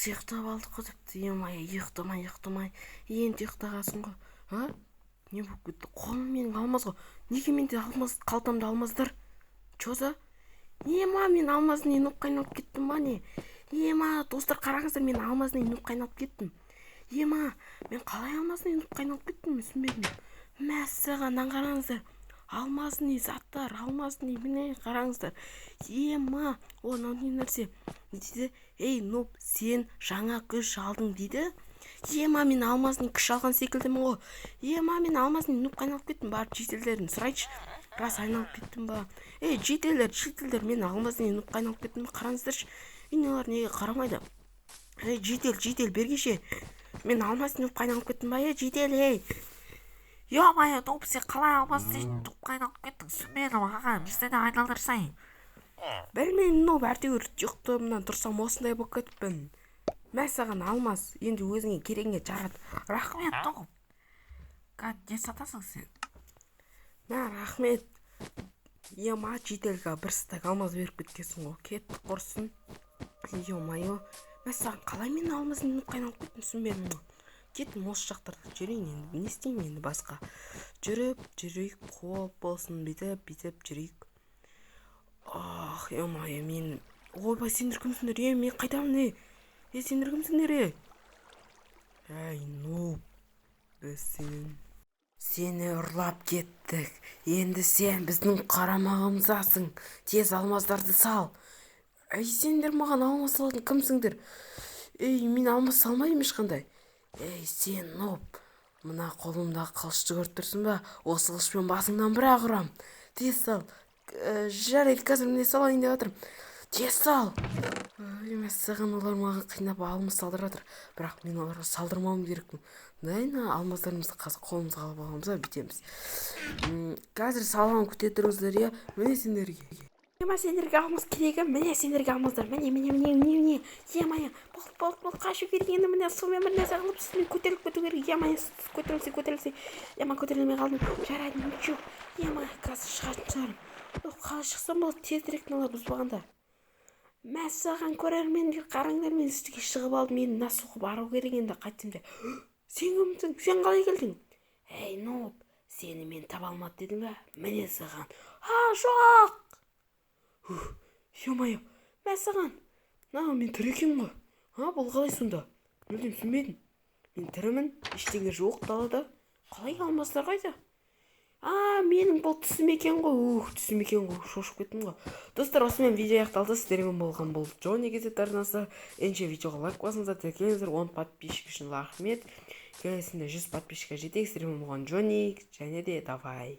жақсы ұйықтап алдық қой депті. Емай, ұйықтамай енді ұйықтағансың ғой. А? Не болып кетті? Қолым менің алмаз ғой. Неге менде алмаз, қалтамда алмаздар? Чоза? Ема, мен алмаздың үйіне қайналып кеттім ба не? Ема, достар қараңыздар, мен алмаздың үйіне қайналып кеттім. Ема, мен қалай алмаздың үйіне қайналып кеттім, түсінбедім. Мәссаған, қараңыздар. Алмаздың үй заттар, алмаздың үй, міне қараңыздар. Ема, мынау не нәрсе? Не дейді? Ей, ноб, сен жаңа күш алдың дейді. Ема, мен алмаздың күш алған секілдімін ғой. Ема, мен алмаздың үйіне қайналып кеттім. Барып жителдерін сұрайыншы. Рас айналып кеттім ба? Ей, жителдер, мен алмаздың үйіне қайналып кеттім ба? Қараңыздаршы. Олар неге қарамайды? Ей, жител, бергеше. Мен алмаздың үйіне қайналып кеттім ба? Ей, жител, ей. Ё-моё, топ, сен қалай алмаздың үйіне қайналып кеттің? Түсінбедім, аға, бізді де айналдырсайын. Білмеймін, әйтеуір ұйықтығымнан тұрсам осындай болып кетіппін. Мәссаған, алмаз, енді өзіңе керегіңе жарат. Рахмет, топ. Не сатасың сен? Мә, рахмет. Ема, жителге бір стак алмаз беріп кеткенсің ғой. Кетті құрсын. Ё-моё, мәссаған, қалай мен алмаздың үйіне қайналып кеттім, түсінбедім. Кеттім осы жақтарда жүрейін енді. Не істеймін енді басқа? Жүрейік, қол болсын, бүйтіп жүрейік. Ах, ё-моё, мен... Ойбай, сендер кімсіңдер? Мен қайдамын, сендер кімсіңдер? Әй, ноб, біз сені ұрлап кеттік. Енді сен біздің қарамағымыздасың. Тез алмаздарды сал. Әй, сендер маған алмаз салатын кімсіңдер? Ей, мен алмаз салмаймын ешқандай. Ей, сен ноб, мына қолымдағы қылышты көріп тұрсың ба? Осы қылышпен басыңнан бір-ақ ұрам. Тез сал. Жарайды, қазір міне салайын деп жатырмын. Тез сал. Мәссаған, олар маған қинап алмаз салдырып жатыр. Бірақ мен оларға салдырмауым керекпін. Дайна, алмаздарымызды қазір қолымызға алып аламыз, бүйтеміз. Қазір салған күте тұрыңыздар, иә? Міне сендерге. Ема, сендерге алмаз керегі? Міне сендерге алмаздар. Міне. Ема, бол, қашу керек енді. Міне сумен бір нәрсе қылып үстімен көтеріліп кету керек. Ема, көтерілсе. Ема, көтерілмей қалдым. Жарайды, ничего. Ема, қазір шығатын шығармын. Қалай шықсам болады, тезірек мыналар бұзбағанда. Мәссаған, көрермендер, қараңдар, мен үстіге шығып алдым. Мен мына суға бару керек енді, қайтсам да. Сен кімсің? Сен қалай келдің? Ей, ноб, сені мен таба алмады дедің ба? Міне саған. Жоқ! Ё-моё, мәссаған. Мен тірі екенмін ғой. Бұл қалай сонда? Мүлдем түсінбедім. Мен тірімін, ештеңе жоқ далада. Қалай алмаздар қайда? Менің бұл түсім екен ғой. Шошып кеттім ғой. Достар, осымен видео аяқталды. Сіздермен болған бұл Джонни Кезет арнасы. Енше видеоға лайк басыңыздар, тіркеліңіздер. 10 подписчик үшін рахмет. Келесінде 100 подписчикке жетейік. Сіздермен болған Джонни, және де давай.